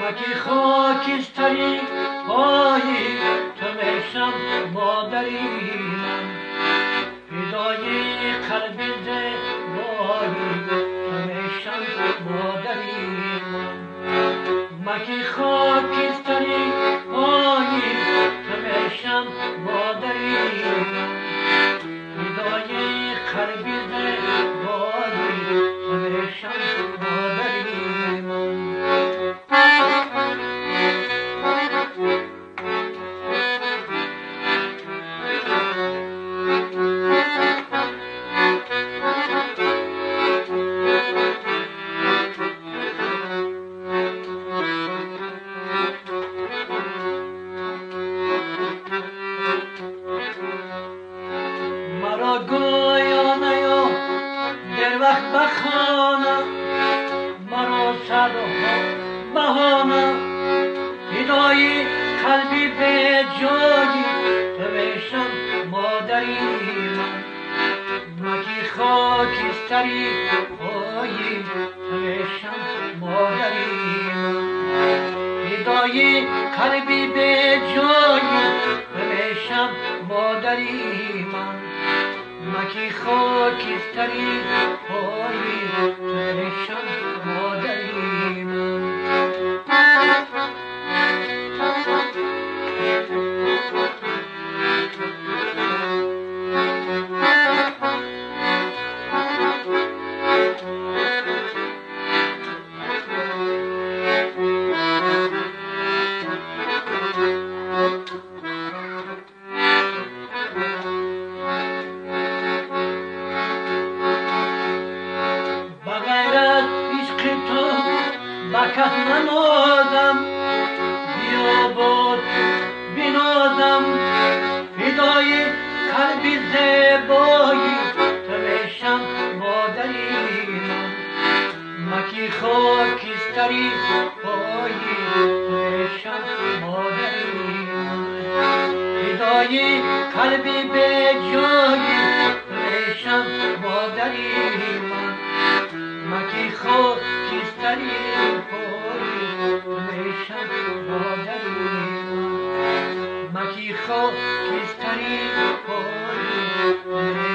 مکی خاکستری پایی تو میشم مادری من، فدای قلب زیبایی تو میشم مادری من. مکی خاکستری پایی تو میشم مادری من، فدای قلب زیبایی تو میشم مادری من. مرا گویانه یا در وقت بخانه، مرا صدها بهانه، فدای قلبی به جایی تو میشم مادری من. مکی خاکستری پایی تو میشم مادری من، فدای قلبی به جایی تو میشم مادری من. مکی خاکستری پایی تو میشم مادری من. بکت ننازم بیا بود بنازم، فدای قلبی زیبایی تو میشم مادری من. مکی خاکستری پایی تو میشم مادری من، فدای قلبی به جایی تو میشم مادری من. مکی خاکستری پایی تو میشم مادری من. مکی خاکستری پایی